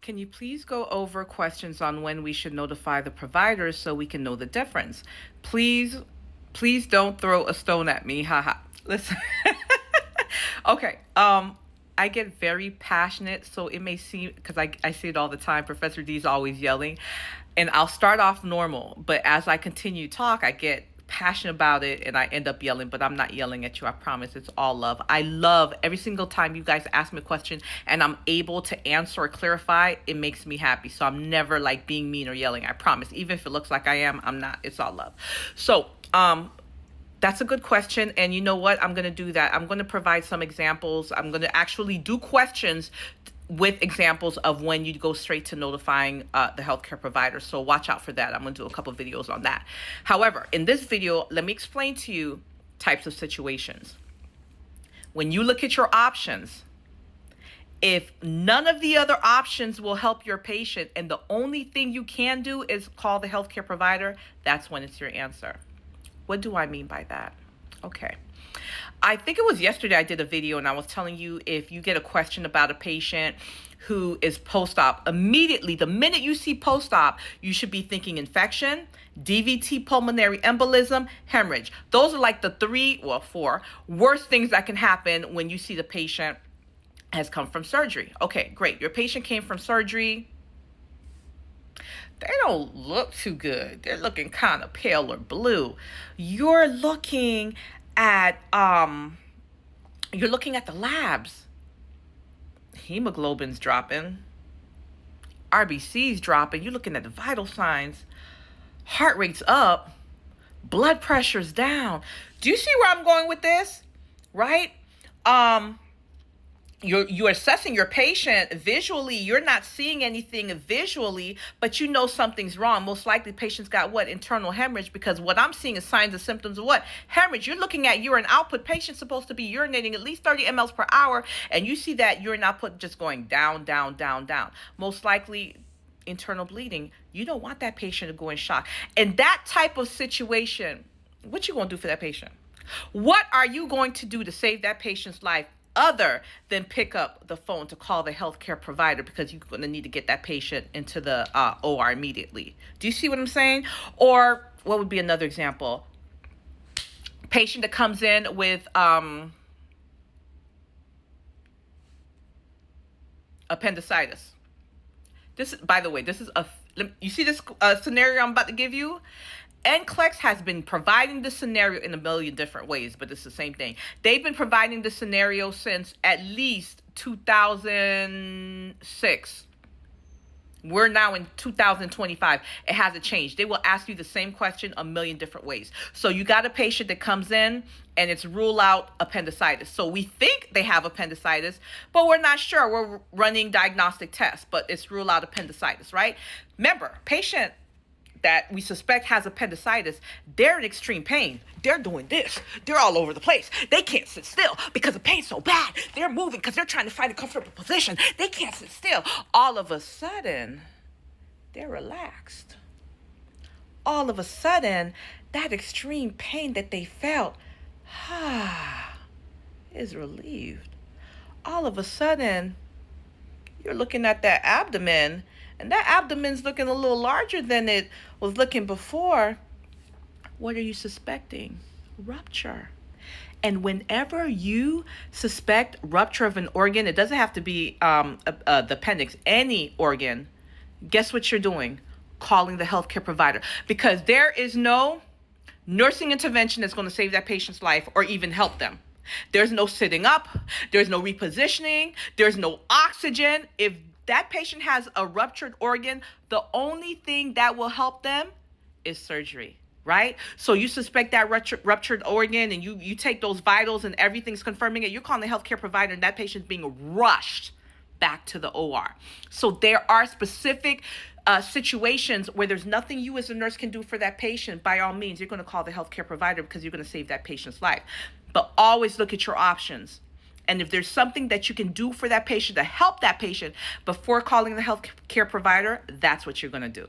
Can you please go over questions on when we should notify the providers so we can know the difference? Please, please don't throw a stone at me. Haha. Listen. Okay. I get very passionate, so it may seem, because I see it all the time. Professor D is always yelling, and I'll start off normal, but as I continue to talk, I get passionate about it and I end up yelling, but I'm not yelling at you. I promise it's all love. I love every single time you guys ask me a question and I'm able to answer or clarify. It makes me happy. So I'm never like being mean or yelling. I promise. Even if it looks like I am, I'm not. It's all love. So, that's a good question. And you know what? I'm going to do that. I'm going to provide some examples. I'm going to actually do questions with examples of when you go straight to notifying the healthcare provider. So watch out for that. I'm going to do a couple of videos on that. However, in this video, let me explain to you types of situations. When you look at your options, if none of the other options will help your patient and the only thing you can do is call the healthcare provider, that's when it's your answer. What do I mean by that? Okay. I think it was yesterday I did a video and I was telling you if you get a question about a patient who is post-op, immediately, the minute you see post-op, you should be thinking infection, DVT, pulmonary embolism, hemorrhage. Those are like the four worst things that can happen when you see the patient has come from surgery. Okay, great. Your patient came from surgery. They don't look too good. They're looking kind of pale or blue. You're looking at the labs. Hemoglobin's dropping. RBC's dropping. You're looking at the vital signs. Heart rate's up. Blood pressure's down. Do you see where I'm going with this? Right? You're assessing your patient visually. You're not seeing anything visually, but you know something's wrong. Most likely patient's got what? Internal hemorrhage, because what I'm seeing is signs and symptoms of what? Hemorrhage. You're looking at urine output. Patient's supposed to be urinating at least 30 mLs per hour, and you see that urine output just going down, down, down, down. Most likely internal bleeding. You don't want that patient to go in shock. In that type of situation, what you going to do for that patient? What are you going to do to save that patient's life other than pick up the phone to call the healthcare provider, because you're going to need to get that patient into the OR immediately? Do you see what I'm saying? Or what would be another example? Patient that comes in with appendicitis. This, by the way, this is you see this scenario I'm about to give you? NCLEX has been providing this scenario in a million different ways, but it's the same thing. They've been providing this scenario since at least 2006. We're now in 2025. It hasn't changed. They will ask you the same question a million different ways. So you got a patient that comes in and it's rule out appendicitis. So we think they have appendicitis, but we're not sure. We're running diagnostic tests, but it's rule out appendicitis, right? Remember, patient that we suspect has appendicitis, they're in extreme pain. They're doing this. They're all over the place. They can't sit still because the pain's so bad. They're moving because they're trying to find a comfortable position. They can't sit still. All of a sudden, they're relaxed. All of a sudden, that extreme pain that they felt is relieved. All of a sudden, you're looking at that abdomen, and that abdomen's looking a little larger than it was looking before. What are you suspecting? Rupture. And whenever you suspect rupture of an organ, it doesn't have to be the appendix, any organ, guess what you're doing? Calling the healthcare provider. Because there is no nursing intervention that's going to save that patient's life or even help them. There's no sitting up. There's no repositioning. There's no oxygen. If that patient has a ruptured organ, the only thing that will help them is surgery, right? So you suspect that ruptured organ and you take those vitals and everything's confirming it. You're calling the healthcare provider and that patient's being rushed back to the OR. So there are specific situations where there's nothing you as a nurse can do for that patient. By all means, you're going to call the healthcare provider because you're going to save that patient's life. But always look at your options. And if there's something that you can do for that patient to help that patient before calling the healthcare provider, that's what you're going to do.